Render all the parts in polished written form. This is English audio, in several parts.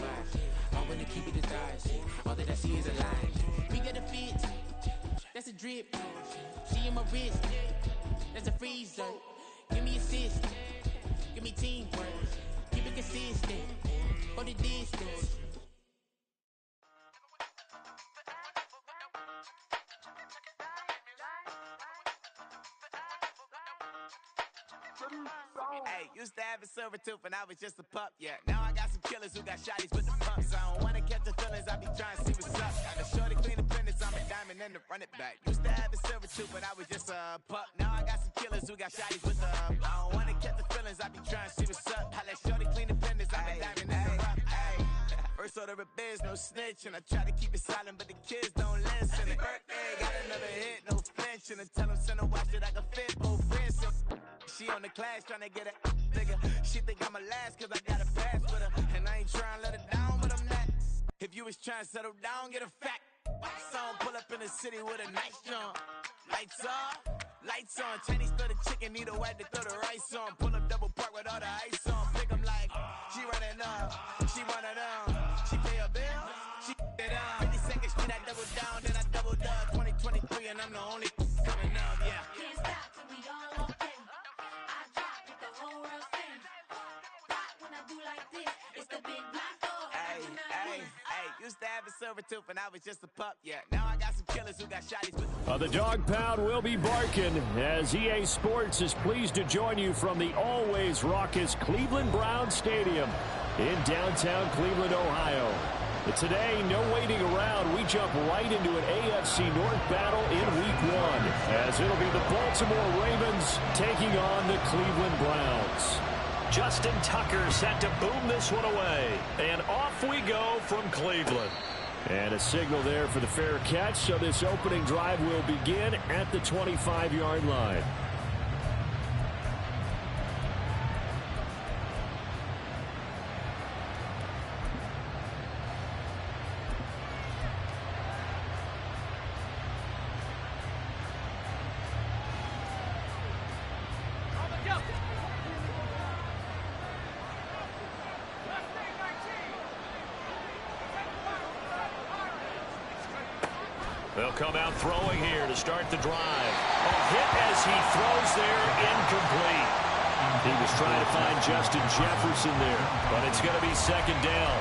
vibes. I wanna keep it as eyes. All that I see is a lie. We got a fit. That's a drip. She in my wrist. That's a freezer. Give me assist. Give me teamwork. Keep it consistent. For the distance. Hey, used to have a silver tooth when I was just a pup, yeah. Now I got some killers who got shotties with the pumps. I don't wanna catch the feelings, I be trying to see what's up. Got a shorty clean the fitness, I'm a diamond and to run it back. Used to have a silver tooth when I was just a pup. Now I got some killers who got shotties with the I don't wanna catch the feelings, I be trying to see what's up. I let shorty clean the fitness, I'm a diamond and to run it back. First order of biz, no snitch, and I try to keep it silent, but the kids don't listen. Birthday, got another hit, no flinch, and I tell them send a watch that I can fit both wrists. She on the class trying to get a nigga. She think I'm a last cause I got a pass with her. And I ain't trying to let her down, but I'm not. If you was trying to settle down, get a fact. Song pull up in the city with a nice jump. Lights off, lights on. Chinese throw the chicken, need a wipe to throw the rice on. Pull up double park with all the ice on. Pick 'em like, she running up, she one of them. She pay her bill, she it up. 52nd Street, I double down, then I doubled up. 2023 and I'm the only coming up, yeah. Can't stop till we all up in. I drop it, the whole world sings. Rock when I do like this, it's the big black dog. Hey, used to have a silver tooth when I was just a pup, yeah. Now I got some killers who got shotties with The dog pound will be barking as EA Sports is pleased to join you from the always raucous Cleveland Browns Stadium in downtown Cleveland, Ohio. But today, no waiting around. We jump right into an AFC North battle in Week 1 as it'll be the Baltimore Ravens taking on the Cleveland Browns. Justin Tucker set to boom this one away. And off we go from Cleveland. And a signal there for the fair catch, so this opening drive will begin at the 25-yard line. They'll come out throwing here to start the drive. A hit as he throws there, incomplete. He was trying to find Justin Jefferson there, but it's going to be second down.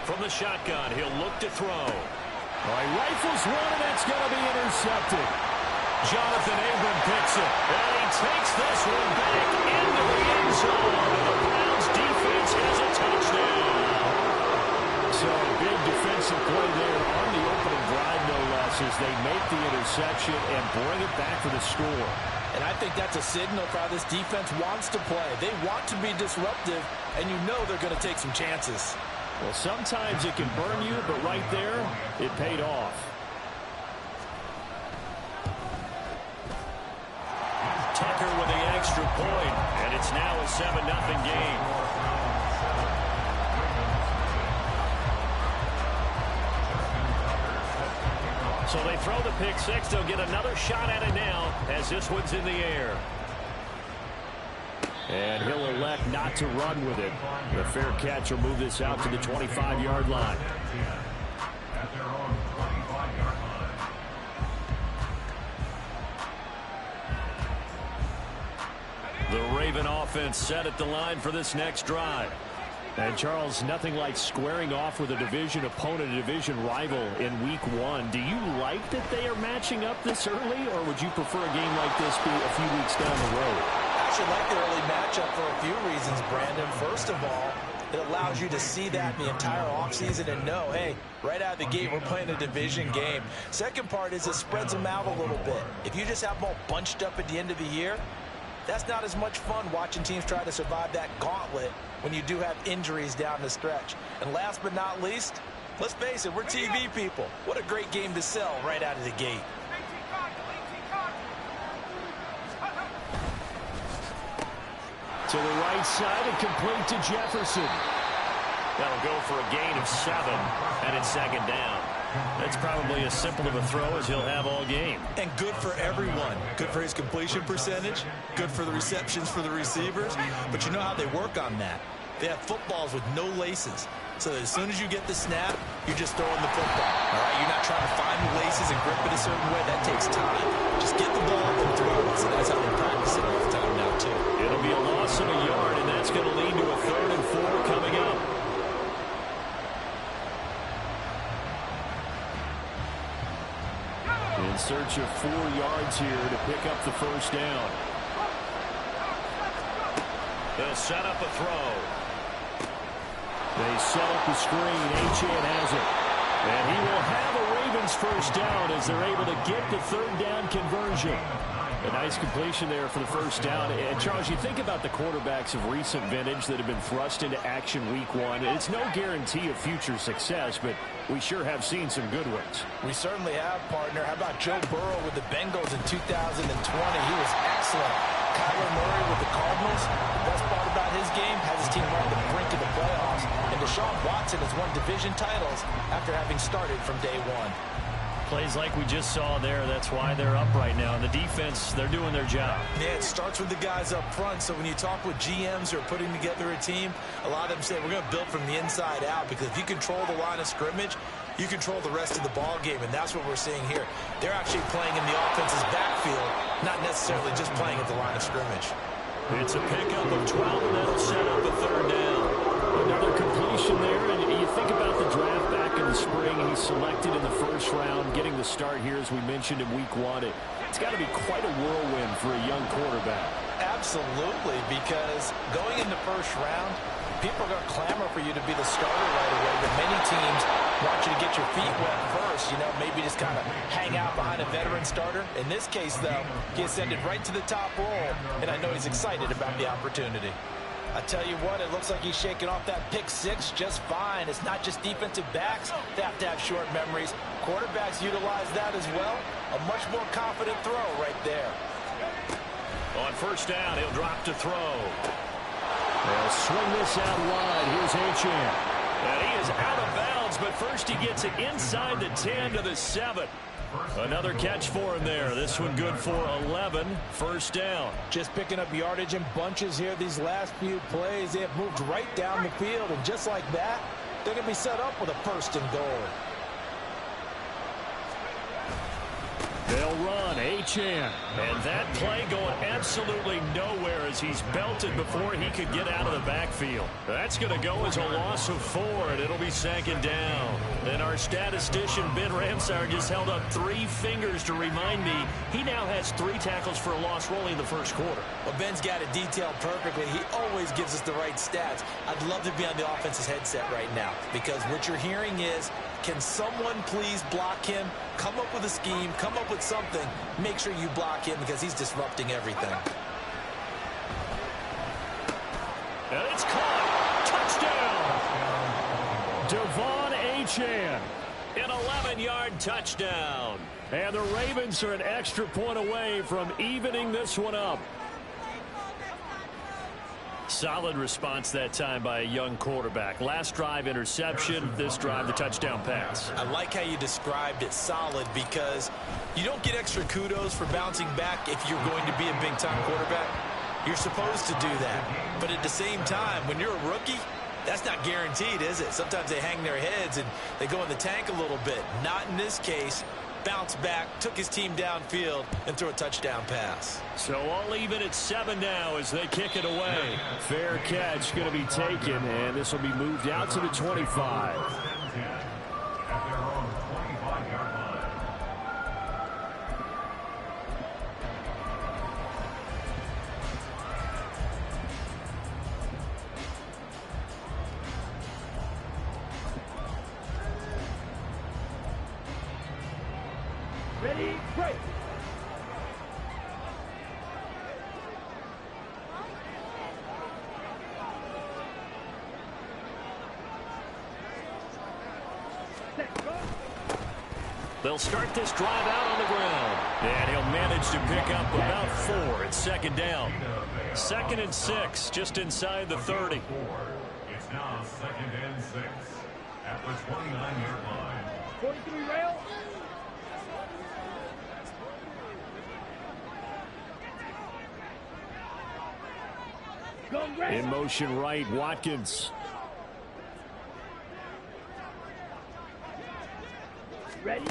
From the shotgun, he'll look to throw. All right, rifles one, and that's going to be intercepted. Jonathan Abram picks it, and he takes this one back into the end zone. And the Browns defense has a touchdown. So big defensive play there on the opening drive, no less, as they make the interception and bring it back for the score. And I think that's a signal for how this defense wants to play. They want to be disruptive, and you know they're going to take some chances. Well, sometimes it can burn you, but right there, it paid off. Tucker with the extra point, and it's now a 7-0 game. So they throw the pick six. They'll get another shot at it now as this one's in the air. And he'll elect not to run with it. The fair catch will move this out to the 25-yard line. The Raven offense set at the line for this next drive. And, Charles, nothing like squaring off with a division opponent, a division rival in Week 1. Do you like that they are matching up this early, or would you prefer a game like this be a few weeks down the road? I actually like the early matchup for a few reasons, Brandon. First of all, it allows you to see that in the entire offseason and know, hey, right out of the gate, we're playing a division game. Second part is it spreads them out a little bit. If you just have them all bunched up at the end of the year, that's not as much fun watching teams try to survive that gauntlet when you do have injuries down the stretch. And last but not least, let's face it, we're TV people. What a great game to sell right out of the gate. To the right side and complete to Jefferson. That'll go for a gain of 7, and it's second down. That's probably as simple of a throw as he'll have all game. And good for everyone. Good for his completion percentage. Good for the receptions for the receivers. But you know how they work on that. They have footballs with no laces. So as soon as you get the snap, you're just throwing the football. All right, you're not trying to find the laces and grip it a certain way. That takes time. Just get the ball and throw it. So that's how they practice it all the time now, too. It'll be a loss of a yard, and that's going to lead to a 3rd and 4 coming up. In search of 4 yards here to pick up the first down. They'll set up a throw. They set up the screen. Achane has it. And he will have a Ravens first down as they're able to get the 3rd down conversion. A nice completion there for the first down. And, Charles, you think about the quarterbacks of recent vintage that have been thrust into action week 1. It's no guarantee of future success, but we sure have seen some good ones. We certainly have, partner. How about Joe Burrow with the Bengals in 2020? He was excellent. Kyler Murray with the Cardinals. The best part about his game has his team right on the brink of the playoffs. And Deshaun Watson has won division titles after having started from day 1. Plays like we just saw there. That's why they're up right now. And the defense, they're doing their job. Yeah, it starts with the guys up front. So when you talk with GMs who are putting together a team, a lot of them say we're going to build from the inside out, because if you control the line of scrimmage, you control the rest of the ball game, and that's what we're seeing here. They're actually playing in the offense's backfield, not necessarily just playing at the line of scrimmage. It's a pickup of 12, and that'll set up a 3rd down. Another completion there, and you think about the draft back in the spring. He's selected in the 1st round, getting the start here, as we mentioned, in week 1. It's got to be quite a whirlwind for a young quarterback. Absolutely, because going in the 1st round, people are going to clamor for you to be the starter right away, but many teams want you to get your feet wet first, maybe just kind of hang out behind a veteran starter. In this case, though, he ascended right to the top role, and I know he's excited about the opportunity. I tell you what, it looks like he's shaking off that pick 6 just fine. It's not just defensive backs that have to have short memories. Quarterbacks utilize that as well. A much more confident throw right there. On 1st down, he'll drop to throw. They'll swing this out wide. Here's Achane. And he is out of bounds, but first he gets it inside the 10 to the 7. Another catch for him there. This one good for 11. 1st down. Just picking up yardage in bunches here these last few plays. They have moved right down the field, and just like that, they're going to be set up with a 1st and goal. They'll run, Achane. And that play going absolutely nowhere as he's belted before he could get out of the backfield. That's going to go as a loss of 4, and it'll be 2nd down. And our statistician, Ben Ramsar, just held up 3 fingers to remind me he now has 3 tackles for a loss rolling in the 1st quarter. Well, Ben's got it detailed perfectly. He always gives us the right stats. I'd love to be on the offense's headset right now, because what you're hearing is, can someone please block him? Come up with a scheme, come up with something. Make sure you block him, because he's disrupting everything. And it's caught. Touchdown. Devon Achane. An 11-yard touchdown. And the Ravens are an extra point away from evening this one up. Solid response that time by a young quarterback. Last drive, interception. This drive, the touchdown pass. I like how you described it, solid, because you don't get extra kudos for bouncing back if you're going to be a big-time quarterback. You're supposed to do that. But at the same time, when you're a rookie, that's not guaranteed, is it? Sometimes they hang their heads and they go in the tank a little bit. Not in this case. Bounced back, took his team downfield, and threw a touchdown pass. So all even at 7 now as they kick it away. Fair catch going to be taken, and this will be moved out to the 25. Ready, break. They'll start this drive out on the ground. And he'll manage managed to pick up about 4. It's second down. 2nd and 6, just inside the 30. It's now 2nd and 6 at the 29-yard line. 43 rail. In motion right, Watkins. Ready?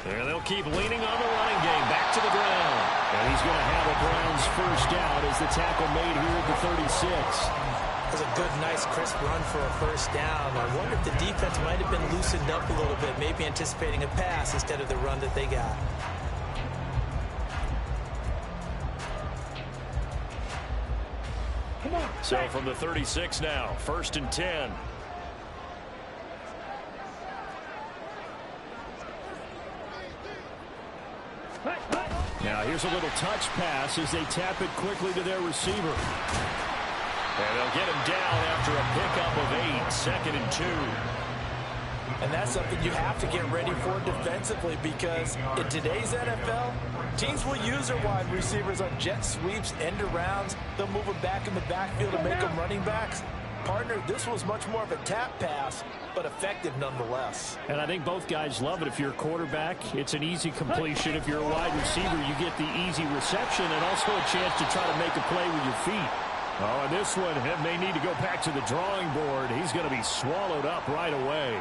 And they'll keep leaning on the running game. Back to the ground. And he's going to have a Browns first down as the tackle made here at the 36. That was a good, nice, crisp run for a first down. I wonder if the defense might have been loosened up a little bit, maybe anticipating a pass instead of the run that they got. So from the 36 now, 1st and 10. Now here's a little touch pass as they tap it quickly to their receiver. And they'll get him down after a pickup of 8, 2nd and 2. And that's something you have to get ready for defensively, because in today's NFL, teams will use their wide receivers on jet sweeps, end arounds. They'll move them back in the backfield and make them running backs. Partner, this was much more of a tap pass, but effective nonetheless. And I think both guys love it. If you're a quarterback, it's an easy completion. If you're a wide receiver, you get the easy reception and also a chance to try to make a play with your feet. Oh, and this one may need to go back to the drawing board. He's going to be swallowed up right away.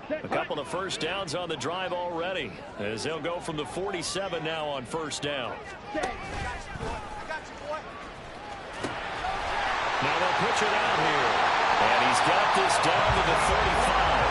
A couple of first downs on the drive already, as they'll go from the 47 now on first down. I got you, boy. Now they'll pitch it out here. And he's got this down to the 35.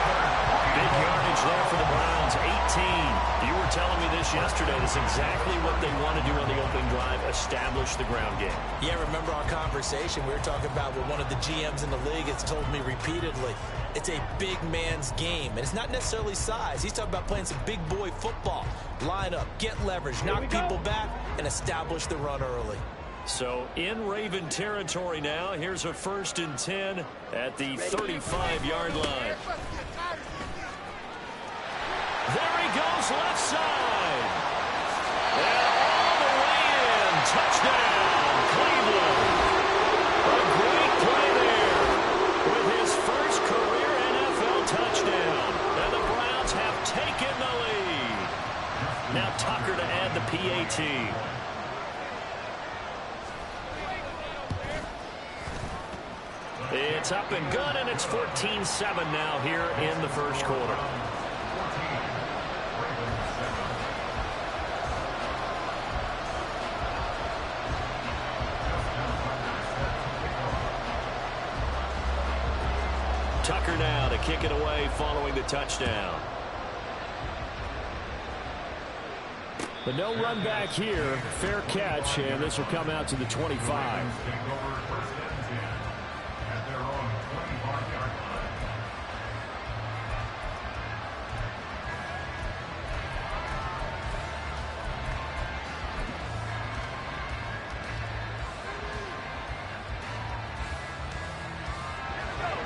Big yardage there for the Browns, 18. You were telling me this yesterday. That's exactly what they want to do on the opening drive, establish the ground game. Yeah, remember our conversation? We were talking about what one of the GMs in the league has told me repeatedly. It's a big man's game, and it's not necessarily size. He's talking about playing some big boy football. Line up, get leverage, knock people back, and establish the run early. So in Raven territory now. Here's a 1st and 10 at the 35-yard line. There he goes, left side. And all the way in. Touchdown, Cleveland. A great play there with his first career NFL touchdown. And the Browns have taken the lead. Now Tucker to add the PAT. It's up and good, and it's 14-7 now here in the first quarter. Tucker now to kick it away following the touchdown. But no run back here. Fair catch, and this will come out to the 25.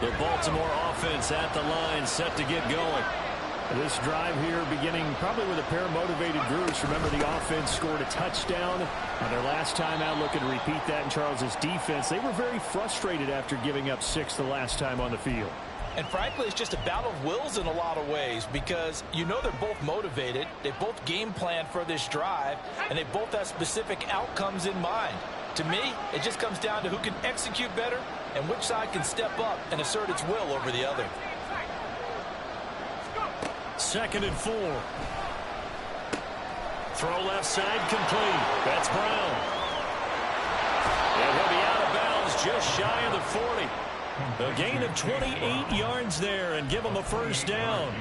The Baltimore offense at the line, set to get going. This drive here beginning probably with a pair of motivated groups. Remember, the offense scored a touchdown on their last time out. Looking to repeat that in Charles's defense. They were very frustrated after giving up 6 the last time on the field. And frankly, it's just a battle of wills in a lot of ways, because you know they're both motivated. They both game plan for this drive, and they both have specific outcomes in mind. To me, it just comes down to who can execute better and which side can step up and assert its will over the other. 2nd and 4. Throw left side complete. That's Brown. And he'll be out of bounds just shy of the 40. A gain of 28 yards there and give him a first down.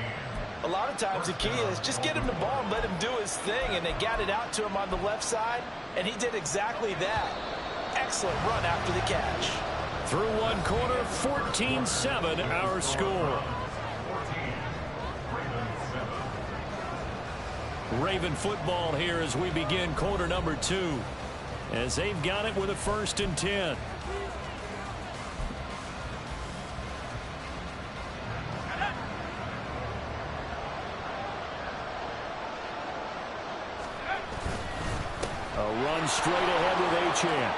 A lot of times the key is just get him the ball and let him do his thing, and they got it out to him on the left side, and he did exactly that. Excellent run after the catch. Through one quarter, 14-7 our score. Raven football here as we begin quarter number 2, as they've got it with a 1st and 10. They'll run straight ahead with Achane.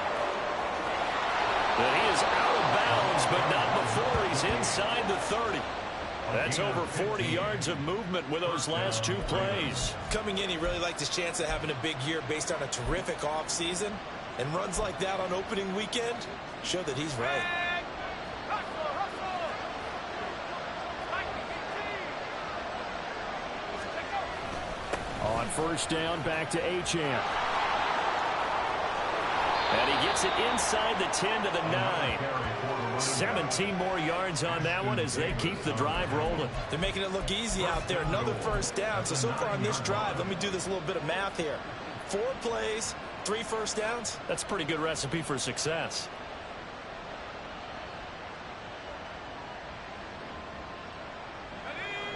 And he is out of bounds, but not before he's inside the 30. That's over 40 yards of movement with those last 2 plays. Coming in, he really liked his chance of having a big year based on a terrific offseason. And runs like that on opening weekend show that he's right. On first down, back to Achane. And he gets it inside the 10 to the 9. 17 more yards on that one as they keep the drive rolling. They're making it look easy out there. Another first down. So far on this drive, let me do this little bit of math here. 4 plays, 3 first downs. That's a pretty good recipe for success.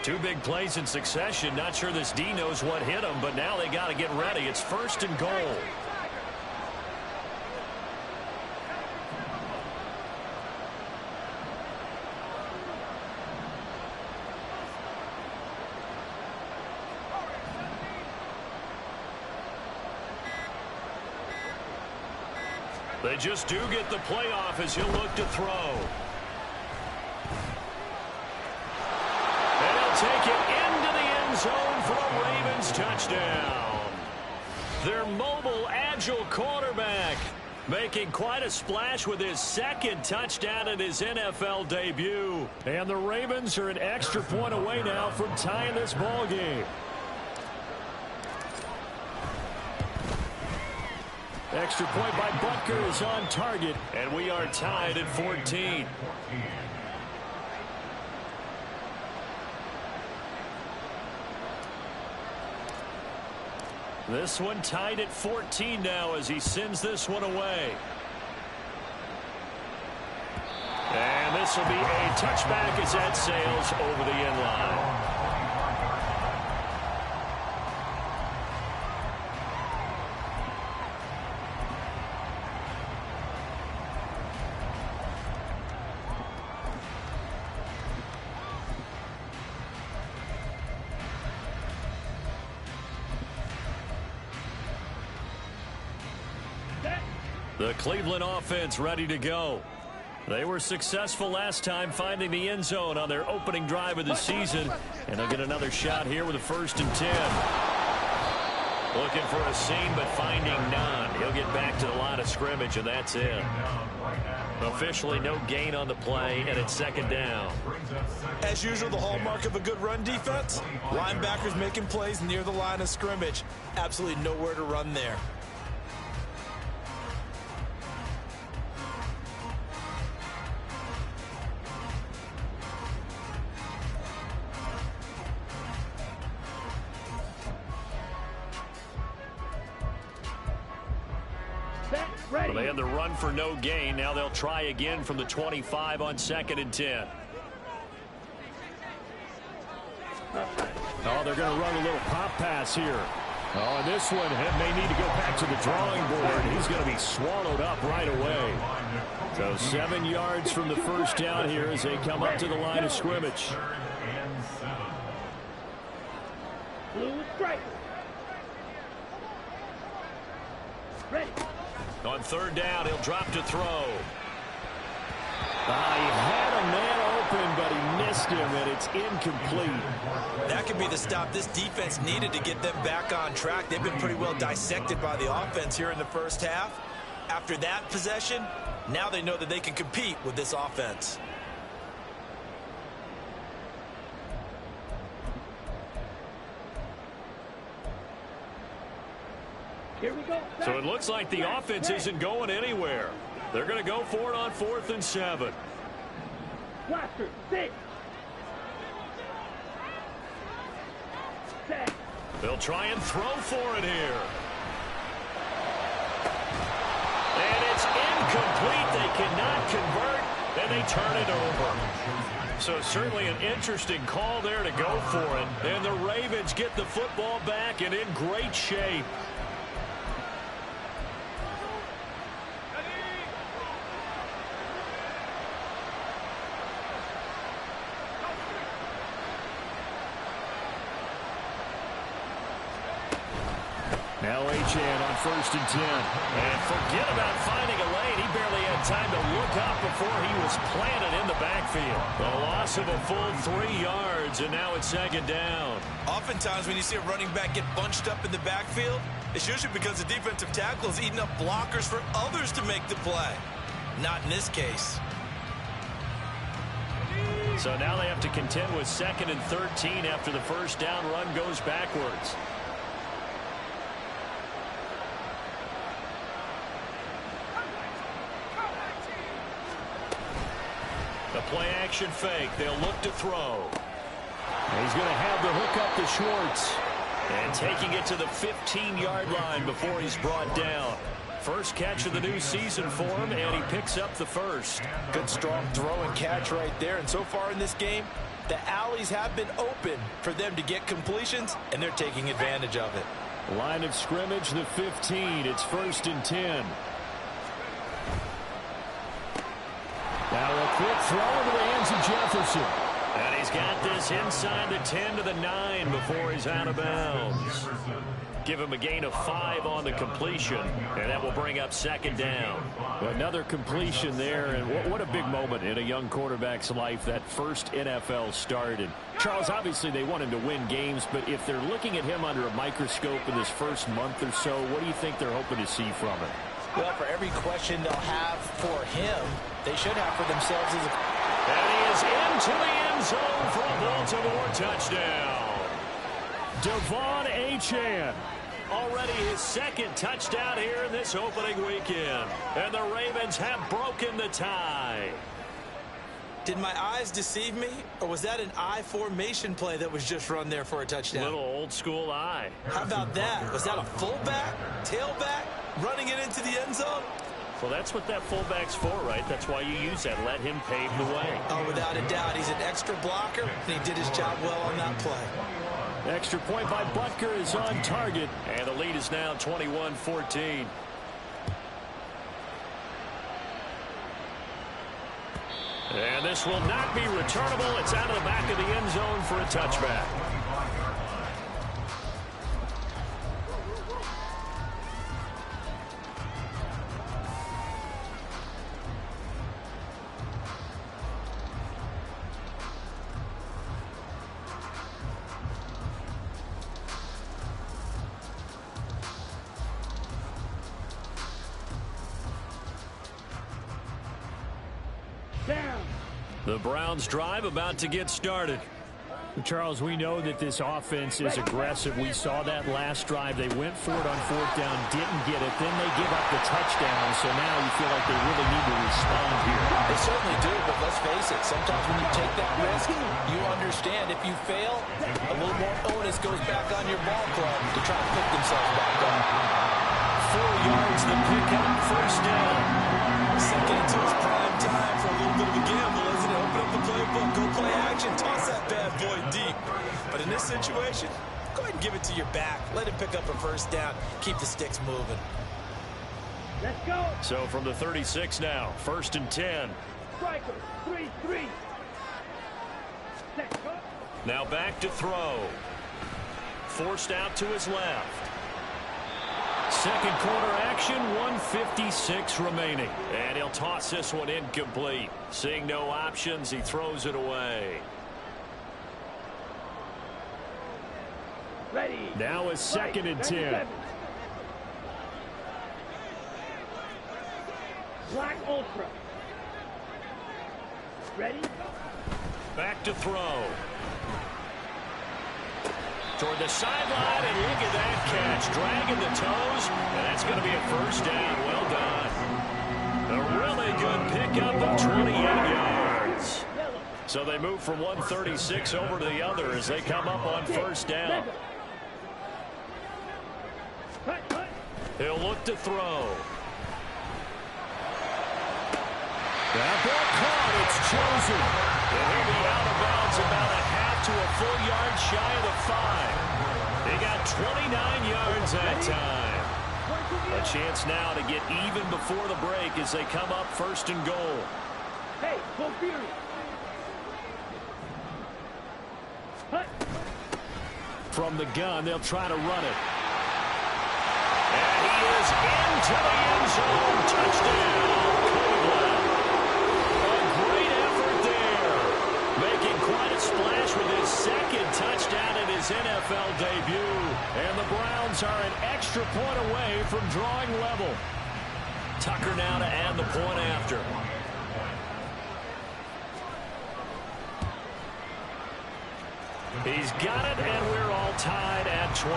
Two big plays in succession. Not sure this D knows what hit him, but now they got to get ready. It's 1st and goal. They just do get the playoff as he'll look to throw. And he'll take it into the end zone for a Ravens touchdown. Their mobile, agile quarterback making quite a splash with his 2nd touchdown in his NFL debut. And the Ravens are an extra point away now from tying this ball game. Extra point by Butker is on target, and we are tied at 14. This one tied at 14 now as he sends this one away. And this will be a touchback as that sails over the end line. The Cleveland offense ready to go. They were successful last time finding the end zone on their opening drive of the season. And they'll get another shot here with a 1st and 10. Looking for a seam, but finding none. He'll get back to the line of scrimmage, and that's it. Officially no gain on the play, and it's 2nd down. As usual, the hallmark of a good run defense. Linebackers making plays near the line of scrimmage. Absolutely nowhere to run there. Well, they had the run for no gain. Now they'll try again from the 25 on 2nd and 10. Oh, they're going to run a little pop pass here. Oh, and this one may need to go back to the drawing board. He's going to be swallowed up right away. So 7 yards from the first down here as they come up to the line of scrimmage. Blue strike. Ready. On 3rd down, he'll drop to throw. He had a man open, but he missed him, and it's incomplete. That could be the stop this defense needed to get them back on track. They've been pretty well dissected by the offense here in the first half. After that possession, now they know that they can compete with this offense. Here we go. So it looks like the offense isn't going anywhere. They're going to go for it on 4th and 7. Blaster, 6. 7. They'll try and throw for it here. And it's incomplete. They cannot convert, and they turn it over. So certainly an interesting call there to go for it. And the Ravens get the football back and in great shape. Now Achane on 1st and 10. And forget about finding a lane. He barely had time to look up before he was planted in the backfield. The loss of a full 3 yards, and now it's 2nd down. Oftentimes when you see a running back get bunched up in the backfield, it's usually because the defensive tackle is eating up blockers for others to make the play. Not in this case. So now they have to contend with 2nd and 13 after the first down run goes backwards. The play action fake. They'll look to throw. And he's going to have the hook up to Schwartz. And taking it to the 15-yard line before he's brought down. First catch of the new season for him, and he picks up the first. Good strong throw and catch right there. And so far in this game, the alleys have been open for them to get completions, and they're taking advantage of it. Line of scrimmage, the 15. It's 1st and 10. Now a quick throw into the hands of Jefferson. And he's got this inside the 10 to the 9 before he's out of bounds. Give him a gain of 5 on the completion, and that will bring up 2nd down. Another completion there, and what a big moment in a young quarterback's life, that first NFL start. And Charles, obviously they want him to win games, but if they're looking at him under a microscope in this first month or so, what do you think they're hoping to see from him? Well, for every question they'll have for him, they should have for themselves as a... And he is into the end zone for a Baltimore touchdown. Devon Achane. Already his 2nd touchdown here in this opening weekend. And the Ravens have broken the tie. Did my eyes deceive me, or was that an I formation play that was just run there for a touchdown? Little old school eye. How about that? Was that a fullback, tailback, running it into the end zone? Well, that's what that fullback's for, right? That's why you use that. Let him pave the way. Oh, without a doubt. He's an extra blocker, and he did his job well on that play. Extra point by Butker is on target, and the lead is now 21-14. And this will not be returnable. It's out of the back of the end zone for a touchback. The Browns drive about to get started. Charles, we know that this offense is aggressive. We saw that last drive. They went for it on 4th down, didn't get it. Then they give up the touchdown. So now you feel like they really need to respond here. They certainly do, but let's face it. Sometimes when you take that risk, you understand if you fail, a little more onus goes back on your ball club to try to pick themselves back up. 4 yards the pickup, 1st down. Second into his prime time for a little bit of a gamble, isn't it? Open up the playbook, go play action, toss that bad boy deep. But in this situation, go ahead and give it to your back. Let him pick up a 1st down. Keep the sticks moving. Let's go. So from the 36 now, 1st and 10. Striker, 3-3. Let's go. Now back to throw. Forced out to his left. Second quarter action, 1:56 remaining. And he'll toss this one incomplete. Seeing no options, he throws it away. Ready. Now is 2nd and 10. Black Ultra. Ready? Back to throw. Toward the sideline, and look at that catch. Dragging the toes, and that's going to be a 1st down. Well done. A really good pickup of 28 yards. So they move from 136 over to the other as they come up on 1st down. He'll look to throw. That ball caught. It's chosen. And he'll be out of bounds about a half to a full yard shy of the 5. He got 29 yards that time. A chance now to get even before the break as they come up 1st and goal. Hey, go Fury. From the gun, they'll try to run it. is into the end zone. Touchdown, Cleveland. A great effort there. Making quite a splash with his second touchdown in his NFL debut. And the Browns are an extra point away from drawing level. Tucker now to add the point after. He's got it, and we're all tied at 21.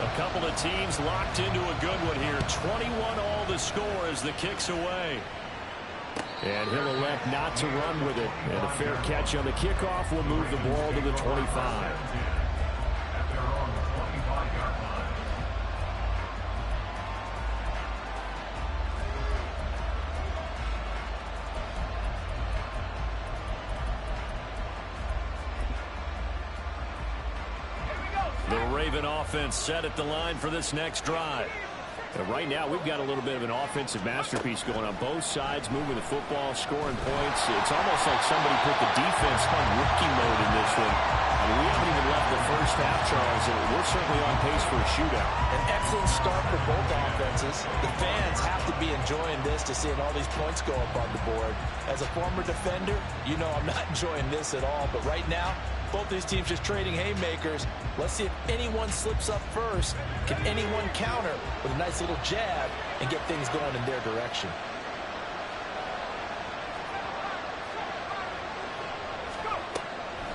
A couple of teams locked into a good one here. 21 all the score as the kick's away. And he'll elect not to run with it. And a fair catch on the kickoff will move the ball to the 25. The Raven offense set at the line for this next drive. And right now, we've got a little bit of an offensive masterpiece going on both sides, moving the football, scoring points. It's almost like somebody put the defense on rookie mode in this one. I mean, we haven't even left the first half, Charles, and we're certainly on pace for a shootout. An excellent start for both offenses. The fans have to be enjoying this to seeing all these points go up on the board. As a former defender, you know I'm not enjoying this at all. But right now, both these teams just trading haymakers. Let's see if anyone slips up first. Can anyone counter with a nice little jab and get things going in their direction?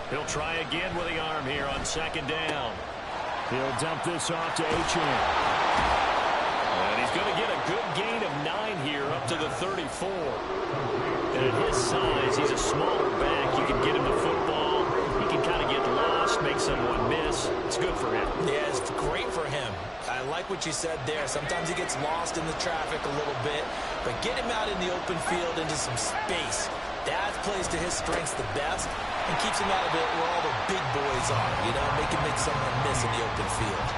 He'll try again with the arm here on second down. He'll dump this off to Achane. And he's going to get a good gain of 9 here up to the 34. And at his size, he's a smaller back. You can get him the football. He can kind of get lost, make someone miss. It's good for him. Yeah, it's great for him. I like what you said there. Sometimes he gets lost in the traffic a little bit. But get him out in the open field into some space. That plays to his strengths the best and keeps him out of it where all the big boys are. You know, make someone miss in the open field.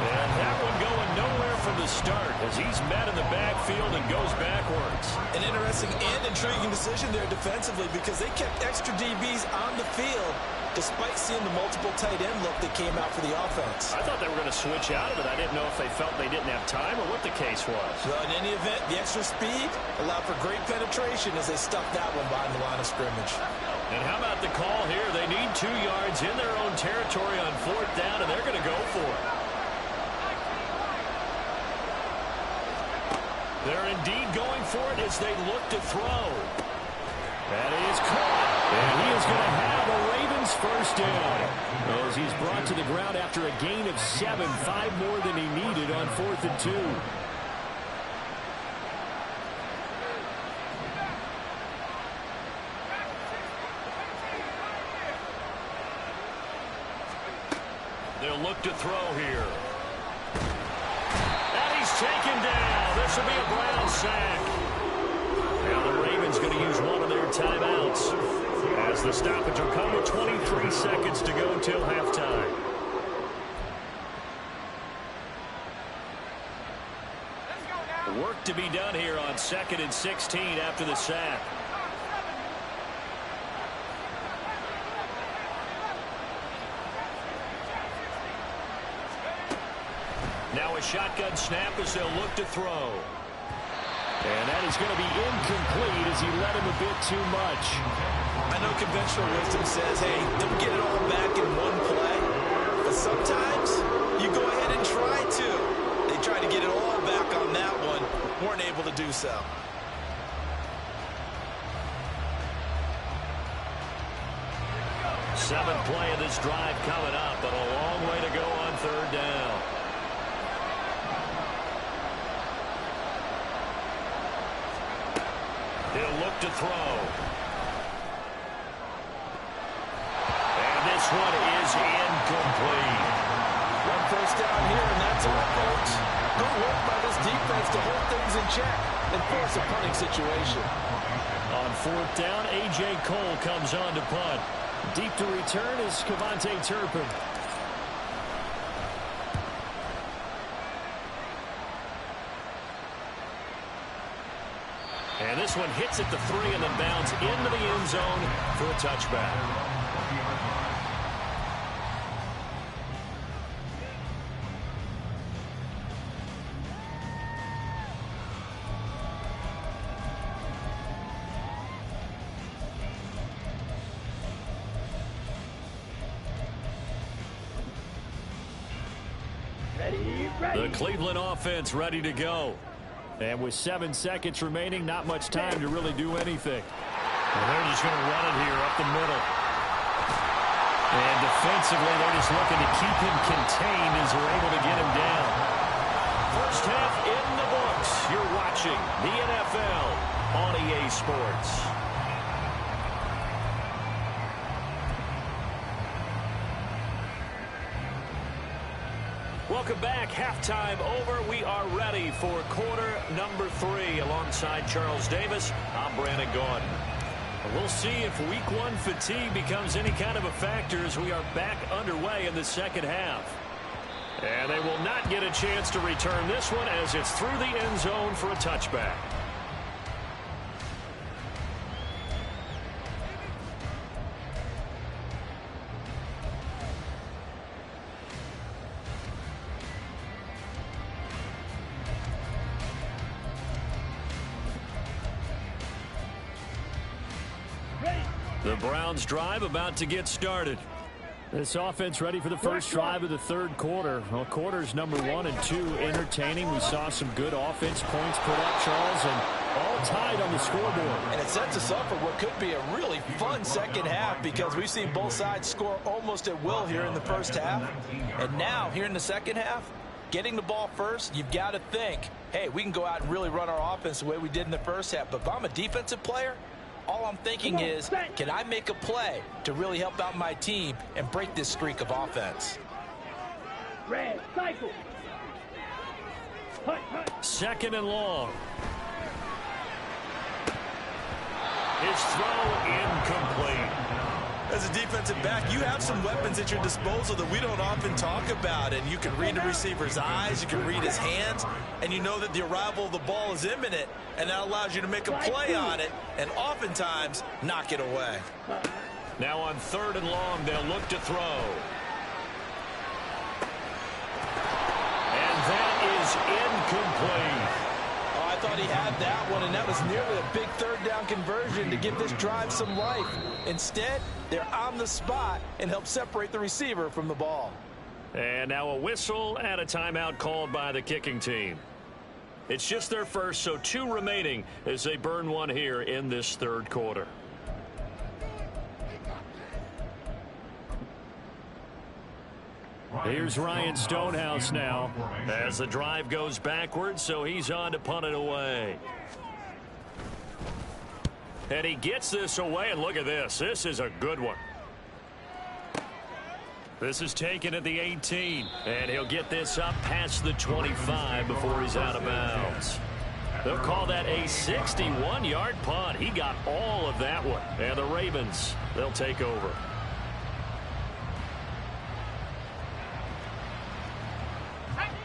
And that one going nowhere from the start as he's met in the backfield and goes backwards. An interesting and intriguing decision there defensively because they kept extra DBs on the field despite seeing the multiple tight end look that came out for the offense. I thought they were going to switch out of it. I didn't know if they felt they didn't have time or what the case was. Well, in any event, the extra speed allowed for great penetration as they stuffed that one behind the line of scrimmage. And how about the call here? They need 2 yards in their own territory on 4th down, and they're going to go for it. They're indeed going for it as they look to throw. That is caught. And he is going to have a Ravens first down as he's brought to the ground after a gain of 7, 5 more than he needed on 4th and 2. They'll look to throw here. And he's taken down. This will be a Brown sack. Now the Ravens going to use one of their timeouts as the stoppage will come with 23 seconds to go until halftime. Work to be done here on 2nd and 16 after the sack. Now a shotgun snap as they'll look to throw. And that is going to be incomplete as he let him a bit too much. I know conventional wisdom says, hey, don't get it all back in one play. But sometimes you go ahead and try to. They tried to get it all back on that one. Weren't able to do so. Seventh play of this drive coming up, but a long way to go on 3rd down. He'll look to throw. And this one is incomplete. 1 first down here, and that's all, folks. Good work by this defense to hold things in check and force a punting situation. On 4th down, A.J. Cole comes on to punt. Deep to return is Kevontae Turpin. And this one hits at the 3 and then bounds into the end zone for a touchback. The Cleveland offense ready to go. And with 7 seconds remaining, not much time to really do anything. And they're just going to run it here up the middle. And defensively, they're just looking to keep him contained as they're able to get him down. First half in the books. You're watching the NFL on EA Sports. Welcome back. Halftime over. We are ready for quarter number 3. Alongside Charles Davis, I'm Brandon Gaudin. We'll see if week 1 fatigue becomes any kind of a factor as we are back underway in the second half. And they will not get a chance to return this one as it's through the end zone for a touchback. The Browns drive about to get started. This offense ready for the first drive of the third quarter. Well, quarters number 1 and 2 entertaining. We saw some good offense points put up, Charles, and all tied on the scoreboard. And it sets us up for what could be a really fun second half because we've seen both sides score almost at will here in the first half. And now, here in the second half, getting the ball first, you've got to think, hey, we can go out and really run our offense the way we did in the first half. But if I'm a defensive player, all I'm thinking is, can I make a play to really help out my team and break this streak of offense? Red, cycle. Second and long. His throw incomplete. As a defensive back, you have some weapons at your disposal that we don't often talk about. And you can read the receiver's eyes, you can read his hands, and you know that the arrival of the ball is imminent. And that allows you to make a play on it and oftentimes knock it away. Now on third and long, they'll look to throw. And that is incomplete. Oh, I thought he had that one, and that was nearly a big third down conversion to give this drive some life. Instead, they're on the spot and help separate the receiver from the ball. And now a whistle and a timeout called by the kicking team. It's just their first, so 2 remaining as they burn one here in this third quarter. Here's Ryan Stonehouse now as the drive goes backwards, so he's on to punt it away. And he gets this away, and look at this. This is a good one. This is taken at the 18, and he'll get this up past the 25 before he's out of bounds. They'll call that a 61-yard punt. He got all of that one. And the Ravens, they'll take over.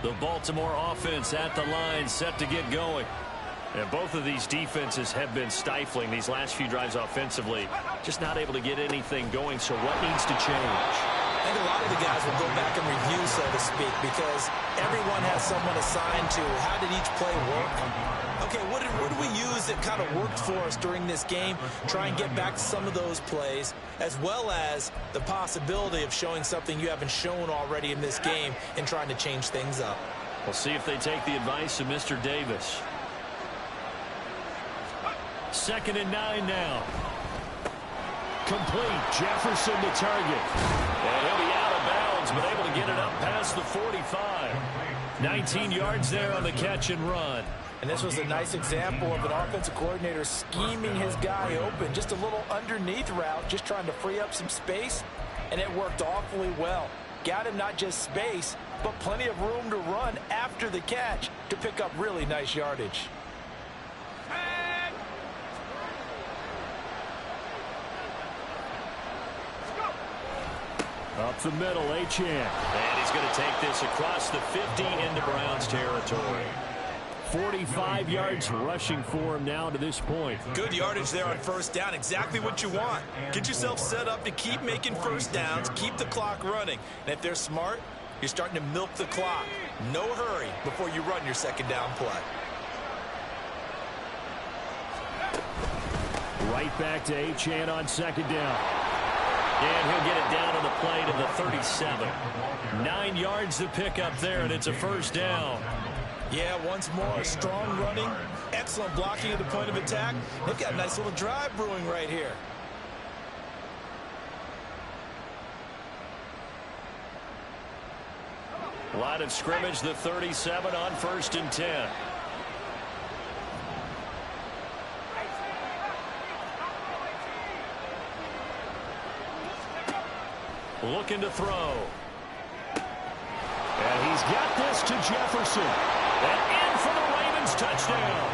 The Baltimore offense at the line, set to get going. And both of these defenses have been stifling these last few drives offensively. Just not able to get anything going, so what needs to change? I think a lot of the guys will go back and review, so to speak, because everyone has someone assigned to how did each play work. Okay, what did we use that kind of worked for us during this game? Try and get back to some of those plays, as well as the possibility of showing something you haven't shown already in this game and trying to change things up. We'll see if they take the advice of Mr. Davis. 2nd and 9 now. Complete. Jefferson to target. And he'll be out of bounds, but able to get it up past the 45. 19 yards there on the catch and run. And this was a nice example of an offensive coordinator scheming his guy open. Just a little underneath route, just trying to free up some space, and it worked awfully well. Got him not just space, but plenty of room to run after the catch to pick up really nice yardage. Up the middle, Achane. And he's going to take this across the 50 into Browns territory. 45 yards rushing for him now to this point. Good yardage there on first down. Exactly what you want. Get yourself set up to keep making first downs, keep the clock running. And if they're smart, you're starting to milk the clock. No hurry before you run your second down play. Right back to Achane on second down. And he'll get it down on the play to the 37. 9 yards to pick up there, and it's a first down. Yeah, once more, strong running, excellent blocking at the point of attack. They've got a nice little drive brewing right here. Line of scrimmage, the 37 on 1st and 10. Looking to throw. And he's got this to Jefferson. And in for the Ravens touchdown.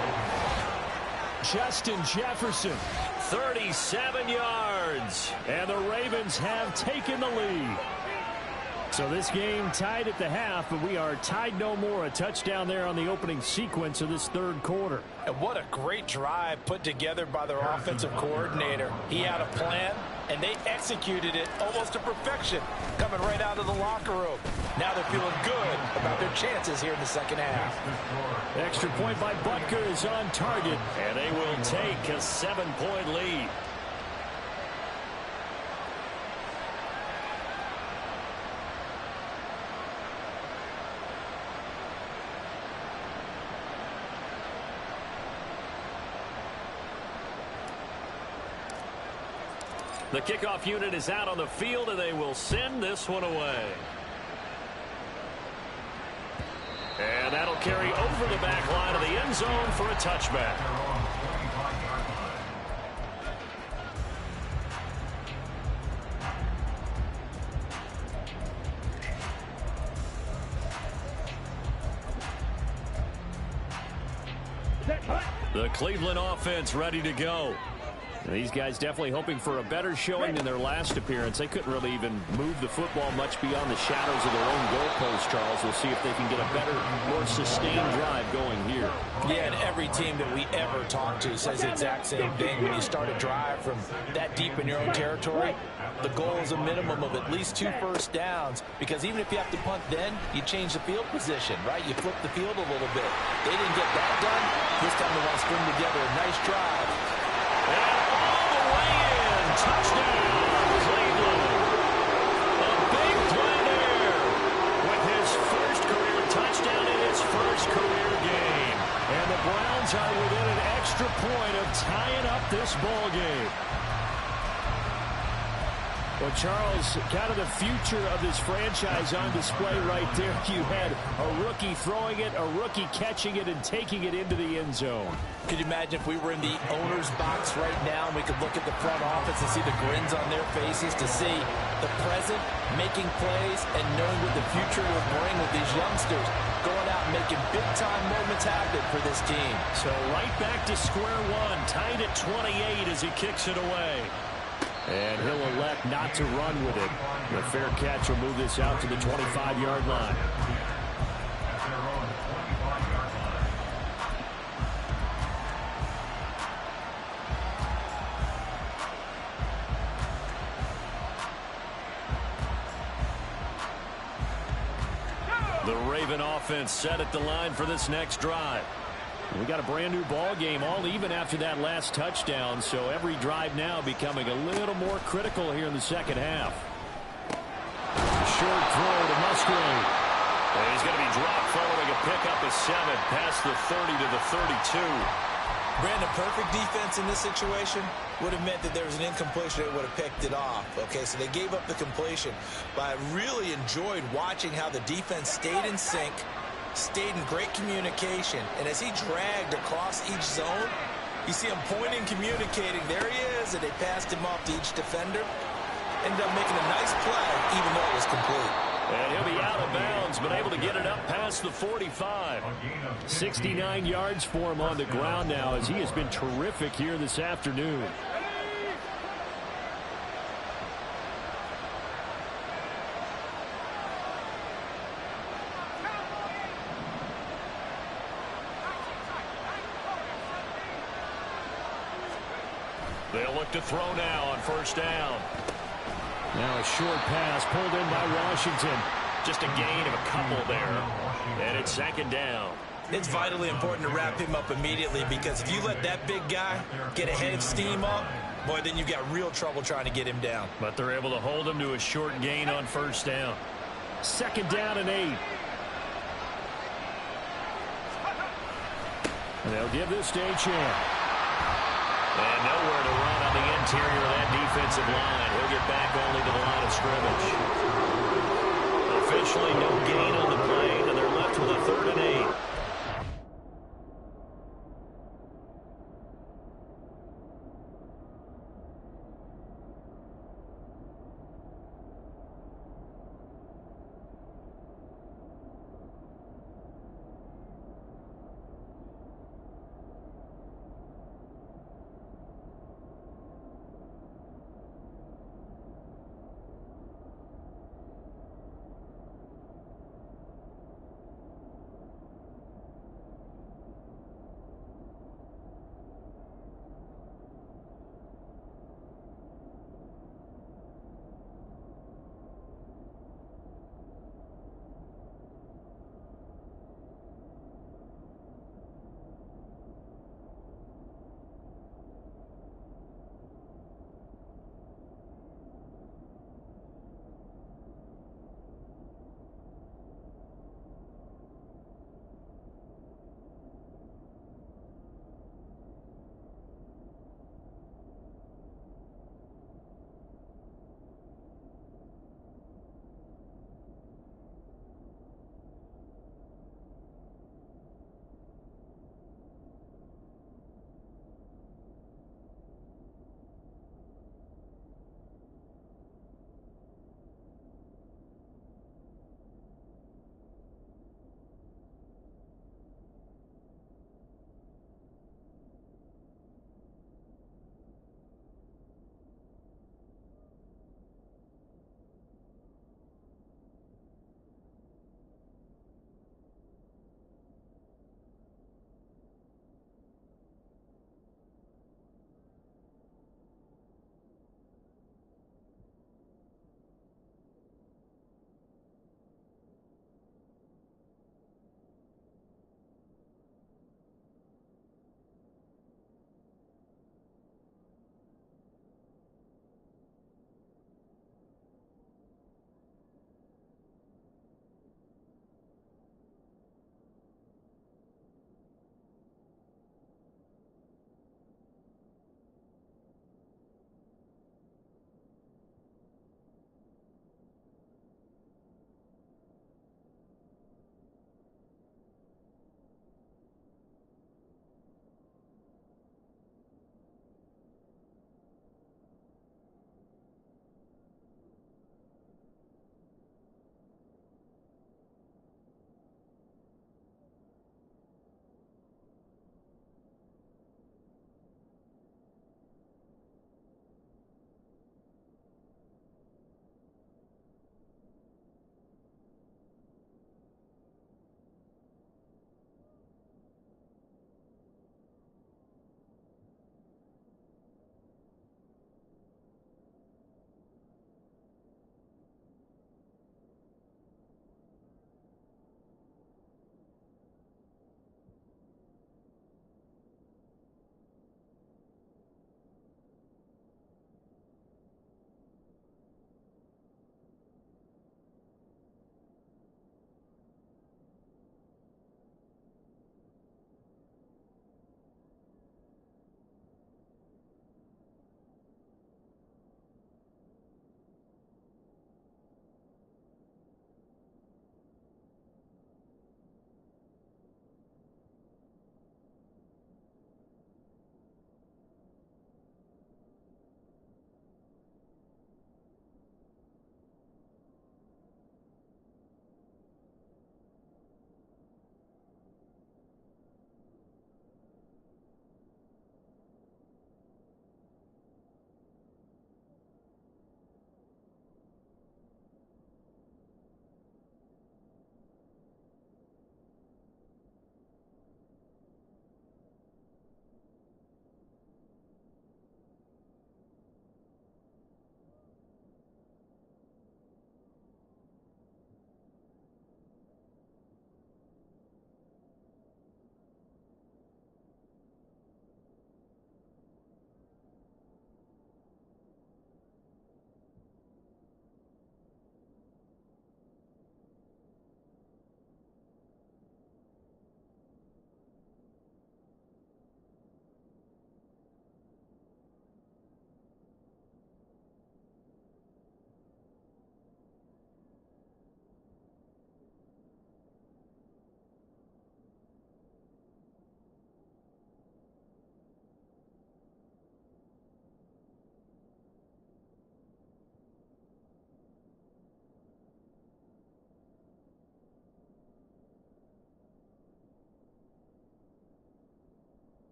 Justin Jefferson, 37 yards. And the Ravens have taken the lead. So this game tied at the half, but we are tied no more. A touchdown there on the opening sequence of this third quarter. And what a great drive put together by their offensive coordinator. He had a plan, and they executed it almost to perfection, coming right out of the locker room. Now they're feeling good about their chances here in the second half. Extra point by Butker is on target, and they will take a 7-point lead. The kickoff unit is out on the field, and they will send this one away. And that'll carry over the back line of the end zone for a touchback. The Cleveland offense ready to go. These guys definitely hoping for a better showing than their last appearance. They couldn't really even move the football much beyond the shadows of their own goalpost, Charles. We'll see if they can get a better, more sustained drive going here. Yeah, and every team that we ever talk to says the exact same thing. When you start a drive from that deep in your own territory, the goal is a minimum of at least 2 first downs, because even if you have to punt then, you change the field position, right? You flip the field a little bit. They didn't get that done. This time they want to string together a nice drive. Touchdown, Cleveland. A big play there with his first career touchdown in his first career game. And the Browns are within an extra point of tying up this ball game. Well, Charles, kind of the future of this franchise on display right there. You had a rookie throwing it, a rookie catching it, and taking it into the end zone. Could you imagine if we were in the owner's box right now and we could look at the front office and see the grins on their faces, to see the present making plays and knowing what the future will bring with these youngsters going out and making big-time moments happen for this team. So right back to square one, tied at 28 as he kicks it away. And he'll elect not to run with it. The fair catch will move this out to the 25-yard line. The Raven offense set at the line for this next drive. We got a brand new ball game, all even after that last touchdown, so every drive now becoming a little more critical here in the second half. Short throw to Musgrave. And he's going to be dropped following a pickup of 7 past the 30 to the 32. Brandon, perfect defense in this situation would have meant that there was an incompletion that would have picked it off. Okay, so they gave up the completion. But I really enjoyed watching how the defense stayed in sync, stayed in great communication, and as he dragged across each zone, you see him pointing, communicating. There he is, and they passed him off to each defender. Ended up making a nice play, even though it was complete. And he'll be out of bounds, but able to get it up past the 45. 69 yards for him on the ground now, as he has been terrific here this afternoon. They'll look to throw now on first down. Now a short pass pulled in by Washington. Just a gain of a couple there. And it's second down. It's vitally important to wrap him up immediately, because if you let that big guy get a head of steam up, boy, then you've got real trouble trying to get him down. But they're able to hold him to a short gain on first down. Second down and 8. And they'll give this to Achane. And nowhere to run on the interior of that defensive line. He'll get back only to the line of scrimmage. Officially no gain on the play, and they're left with a 3rd and 8.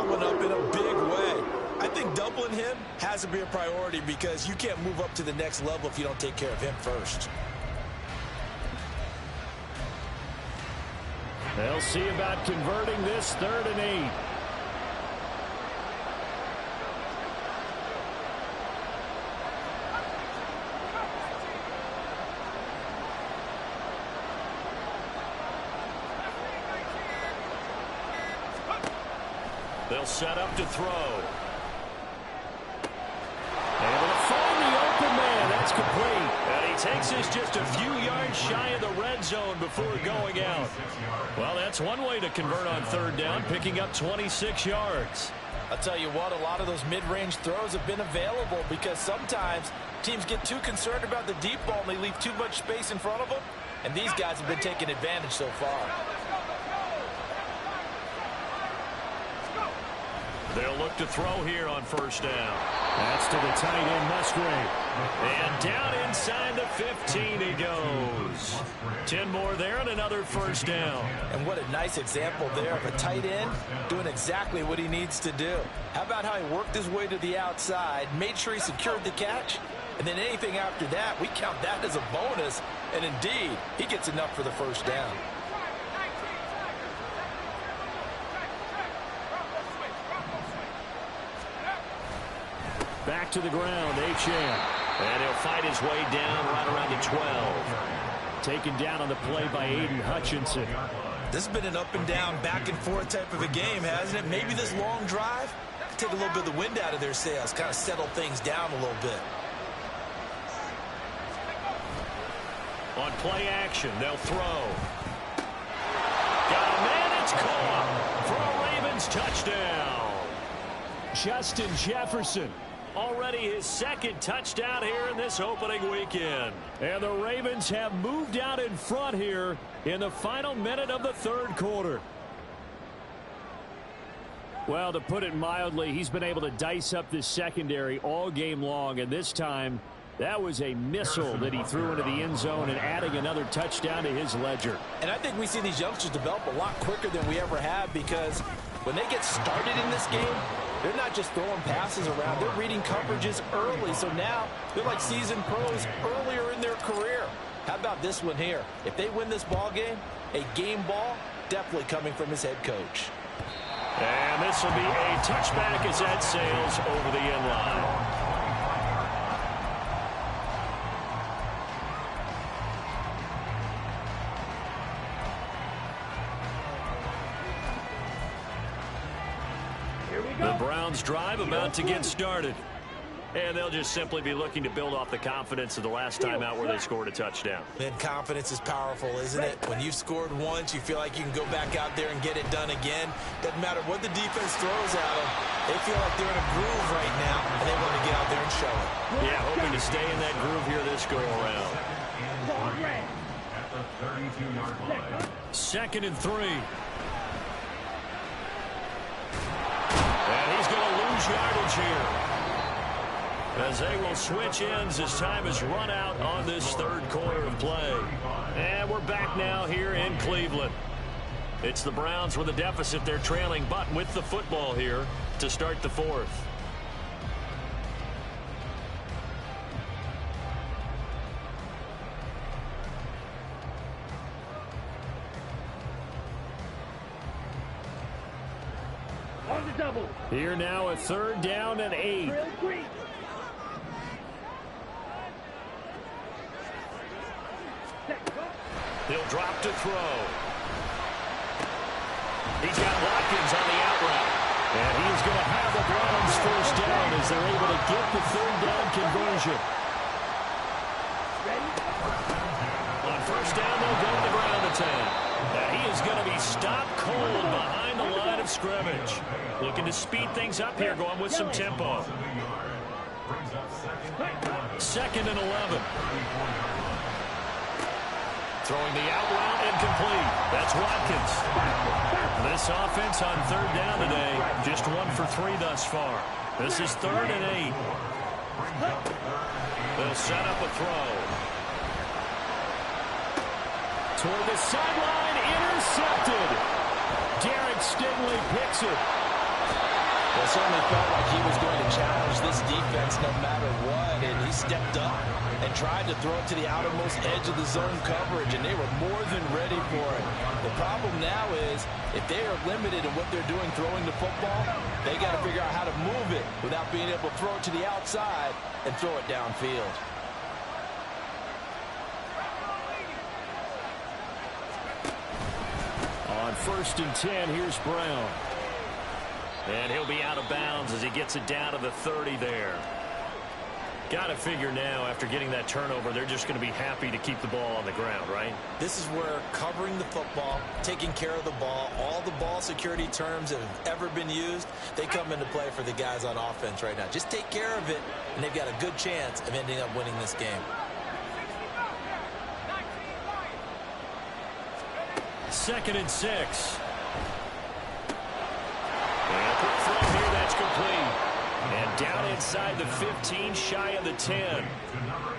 one up in a big way. I think doubling him has to be a priority because you can't move up to the next level if you don't take care of him first. They'll see about converting this 3rd and 8. They'll set up to throw. Able to find the open man. That's complete. And he takes this just a few yards shy of the red zone before going out. Well, that's one way to convert on 3rd down, picking up 26 yards. I'll tell you what, a lot of those mid-range throws have been available because sometimes teams get too concerned about the deep ball and they leave too much space in front of them. And these guys have been taking advantage so far. They'll look to throw here on 1st down. That's to the tight end, Musgrave. And down inside the 15 he goes. 10 more there and another 1st down. And what a nice example there of a tight end doing exactly what he needs to do. How about how he worked his way to the outside, made sure he secured the catch, and then anything after that, we count that as a bonus. And indeed, he gets enough for the 1st down. Back to the ground, Achane. And he'll fight his way down right around the 12. Taken down on the play by Aiden Hutchinson. This has been an up and down, back and forth type of a game, hasn't it? Maybe this long drive, take a little bit of the wind out of their sails, kind of settle things down a little bit. On play action, they'll throw. Got a man, it's caught for a Ravens touchdown. Justin Jefferson. Already his 2nd touchdown here in this opening weekend. And the Ravens have moved out in front here in the final minute of the 3rd quarter. Well, to put it mildly, he's been able to dice up this secondary all game long, and this time that was a missile that he threw into the end zone and adding another touchdown to his ledger. And I think we see these youngsters develop a lot quicker than we ever have because when they get started in this game, they're not just throwing passes around. They're reading coverages early. So now they're like seasoned pros earlier in their career. How about this one here? If they win this ball game, a game ball definitely coming from his head coach. And this will be a touchback as that sails over the end line. The Browns drive about to get started. And they'll just simply be looking to build off the confidence of the last time out where they scored a touchdown. Man, confidence is powerful, isn't it? When you've scored once, you feel like you can go back out there and get it done again. Doesn't matter what the defense throws at them. They feel like they're in a groove right now, and they want to get out there and show it. Yeah, hoping to stay in that groove here this go-around. At the 32-yard line. 2nd and 3. And he's going to lose yardage here, as they will switch ends as time has run out on this 3rd quarter of play. And we're back now here in Cleveland. It's the Browns with a deficit. They're trailing, but with the football here to start the 4th. On the double. Here now a 3rd down and 8. He'll drop to throw. He's got Watkins on the out route. And he's going to have the Browns 1st down as they're able to get the 3rd down conversion. On 1st down, they'll go to the ground attack. Now he is going to be stopped cold behind the line of scrimmage. Looking to speed things up here, going with some tempo. 2nd and 11. Throwing the out route incomplete. That's Watkins. This offense on 3rd down today, just 1 for 3 thus far. This is 3rd and 8. They'll set up a throw. Toward the sideline, intercepted. Derek Stingley picks it. It certainly felt like he was going to challenge this defense no matter what, and he stepped up and tried to throw it to the outermost edge of the zone coverage, and they were more than ready for it. The problem now is, if they are limited in what they're doing throwing the football, they got to figure out how to move it without being able to throw it to the outside and throw it downfield. On 1st and 10, here's Brown. And he'll be out of bounds as he gets it down to the 30 there. Got to figure now, after getting that turnover, they're just going to be happy to keep the ball on the ground, right? This is where covering the football, taking care of the ball, all the ball security terms that have ever been used, they come into play for the guys on offense right now. Just take care of it, and they've got a good chance of ending up winning this game. 2nd and 6. And from here, that's complete. And down inside the 15, shy of the 10.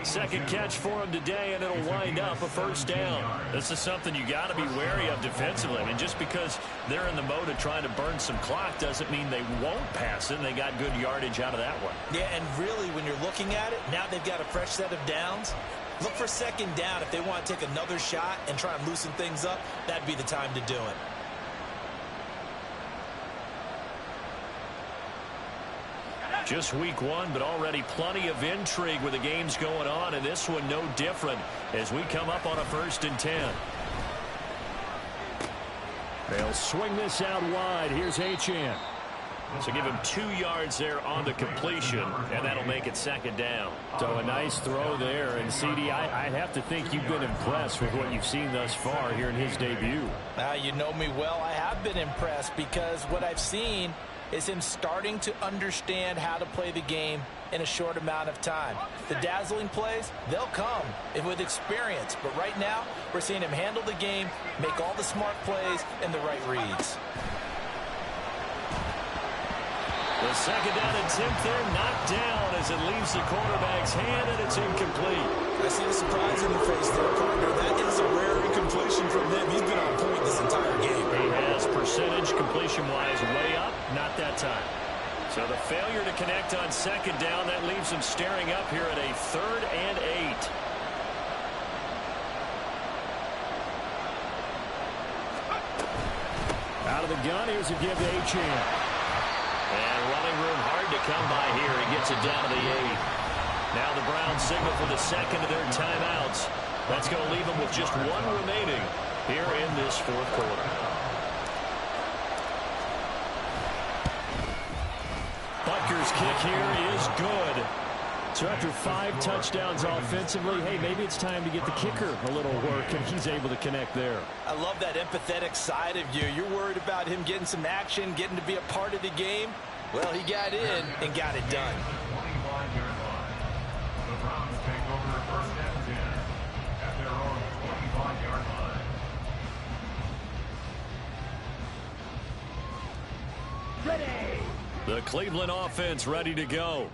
Second catch for him today, and it'll wind up a first down. This is something you got to be wary of defensively. I mean, just because they're in the mode of trying to burn some clock doesn't mean they won't pass it, and they got good yardage out of that one. Yeah, and really, when you're looking at it, now they've got a fresh set of downs. Look for 2nd down. If they want to take another shot and try and loosen things up, that'd be the time to do it. Just week 1, but already plenty of intrigue with the games going on, and this one no different as we come up on a 1st and 10. They'll swing this out wide. Here's Achane. So give him 2 yards there on the completion, and that'll make it 2nd down. So a nice throw there, and CD, I'd have to think you've been impressed with what you've seen thus far here in his debut. You know me well. I have been impressed because what I've seen is him starting to understand how to play the game in a short amount of time. The dazzling plays, they'll come with experience. But right now, we're seeing him handle the game, make all the smart plays, and the right reads. The 2nd down attempt there knocked down as it leaves the quarterback's hand, and it's incomplete. I see the surprise in the face there, partner. That is a rare incompletion from him. He's been on point this entire game. He has percentage completion-wise way up, not that time. So the failure to connect on 2nd down, that leaves him staring up here at a 3rd and 8. Out of the gun, here's a give to Achane. And running room hard to come by here. He gets it down to the 8. Now the Browns signal for the 2nd of their timeouts. That's going to leave them with just 1 remaining here in this 4th quarter. Butker's kick here is good. So after 5 touchdowns offensively, hey, maybe it's time to get the kicker a little work, and he's able to connect there. I love that empathetic side of you. You're worried about him getting some action, getting to be a part of the game. Well, he got in and got it done. The Browns take over 1st and 10 at their own 25-yard line. Ready. The Cleveland offense ready to go.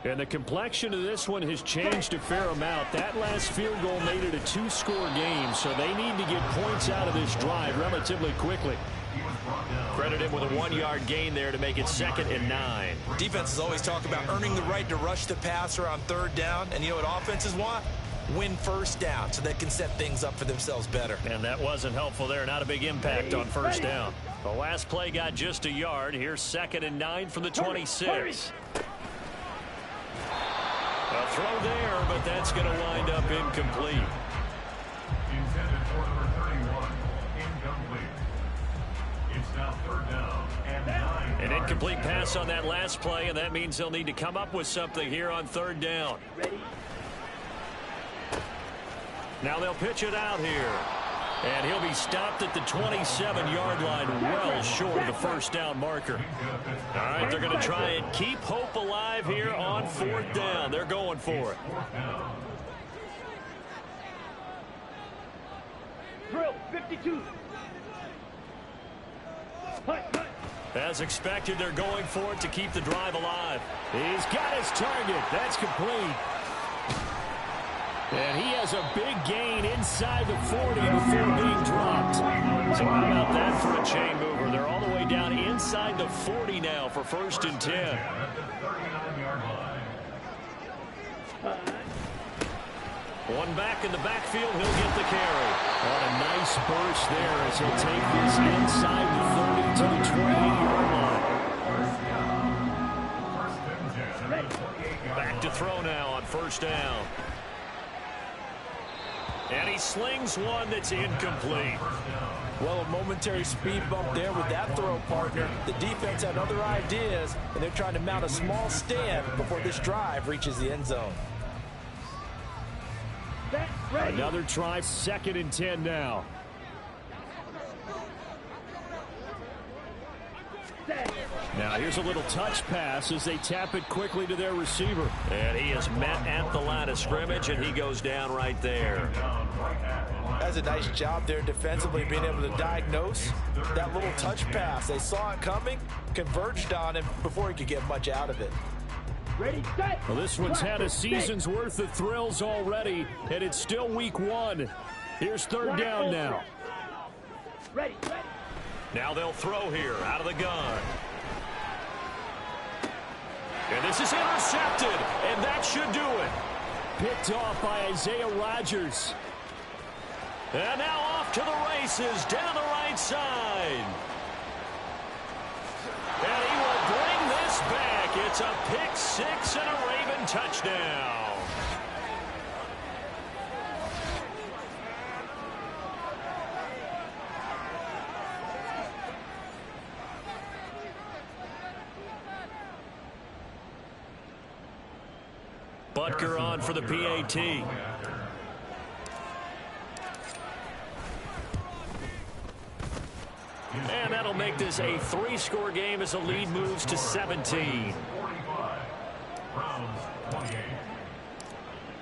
And the complexion of this one has changed a fair amount. That last field goal made it a 2-score game, so they need to get points out of this drive relatively quickly. Credit him with a 1-yard gain there to make it 2nd and 9. Defenses always talk about earning the right to rush the passer on 3rd down, and you know what offenses want? Win 1st down so they can set things up for themselves better. And that wasn't helpful there. Not a big impact on 1st down. The last play got just a yard. Here's 2nd and 9 from the 26. A throw there, but that's going to wind up incomplete. Intended for number 31, incomplete. It's now 3rd down and 9. An incomplete pass on that last play, and that means they'll need to come up with something here on 3rd down. Ready. Now they'll pitch it out here. And he'll be stopped at the 27-yard line, well short of the 1st down marker. All right, they're going to try and keep hope alive here on 4th down. They're going for it. Drill 52. As expected, they're going for it to keep the drive alive. He's got his target. That's complete. And he has a big gain inside the 40 before being dropped. So how about that for a chain mover? They're all the way down inside the 40 now for 1st and 10. At the 39-yard line. One back in the backfield, he'll get the carry. What a nice burst there as he'll take this inside the 30 to the 28-yard line. Back to throw now on 1st down. And he slings one that's incomplete. Well, a momentary speed bump there with that throw, partner. The defense had other ideas, and they're trying to mount a small stand before this drive reaches the end zone. Another try, 2nd and 10 now. Now here's a little touch pass as they tap it quickly to their receiver. And he is met at the line of scrimmage, and he goes down right there. That's a nice job there defensively, being able to diagnose that little touch pass. They saw it coming, converged on him before he could get much out of it. Ready, set. Well, this one's had a season's worth of thrills already, and it's still week 1. Here's 3rd down now. Ready. Now they'll throw here out of the gun. And this is intercepted, and that should do it. Picked off by Isaiah Rodgers. And now off to the races down the right side. And he will bring this back. It's a pick 6 and a Raven touchdown. Butker on for the PAT. And that'll make this a 3-score game as the lead moves to 17.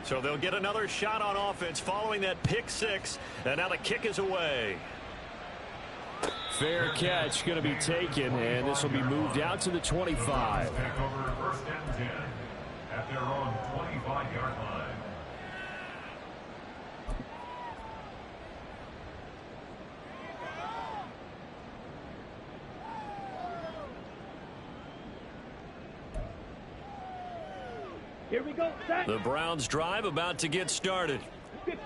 So they'll get another shot on offense following that pick 6. And now the kick is away. Fair catch going to be taken, and this will be moved out to the 25. Take over 1st and 10 at their own 25-yard line. Here we go, set. The Browns drive about to get started.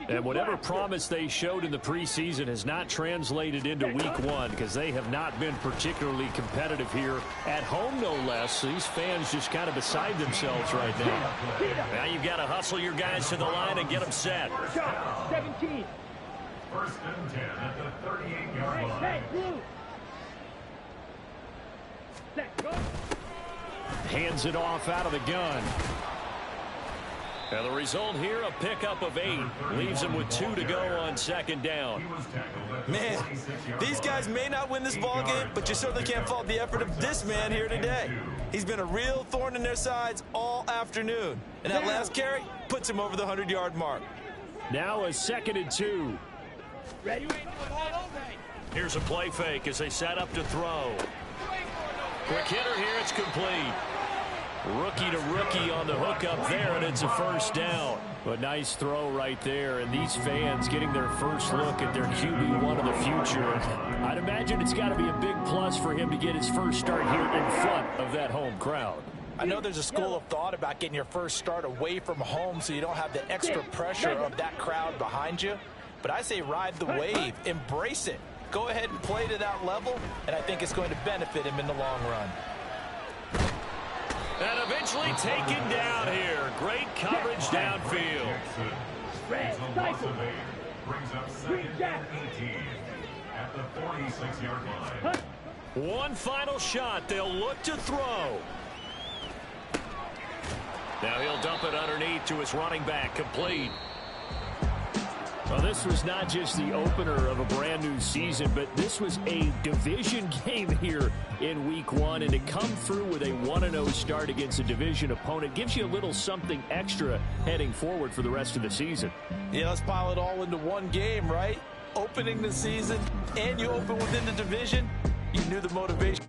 And whatever promise they showed in the preseason has not translated into week 1 because they have not been particularly competitive here at home, no less. These fans just kind of beside themselves right now. Now you've got to hustle your guys to the line and get them set. 17. 1st and 10 at the 38-yard line. Hey, blue. Set, go. Hands it off out of the gun. And the result here, a pickup of 8. Leaves him with 2 to go on 2nd down. Man, these guys may not win this ball game, but you certainly can't fault the effort of this man here today. He's been a real thorn in their sides all afternoon. And that last carry puts him over the 100-yard mark. Now a 2nd and 2. Ready? Here's a play fake as they set up to throw. Quick hitter here, it's complete. Rookie to rookie on the hookup there, and it's a 1st down. But nice throw right there, and these fans getting their first look at their QB1 of the future. I'd imagine it's got to be a big plus for him to get his first start here in front of that home crowd. I know there's a school of thought about getting your first start away from home so you don't have the extra pressure of that crowd behind you. But I say ride the wave, embrace it. Go ahead and play to that level, and I think it's going to benefit him in the long run. And eventually taken down here. Great coverage downfield. Red, cycle. Brings up 2nd and 18 at the 46-yard line. One final shot. They'll look to throw. Now he'll dump it underneath to his running back. Complete. Well, this was not just the opener of a brand new season, but this was a division game here in week 1. And to come through with a 1-0 start against a division opponent gives you a little something extra heading forward for the rest of the season. Yeah, let's pile it all into one game, right? Opening the season, and you open within the division. You knew the motivation.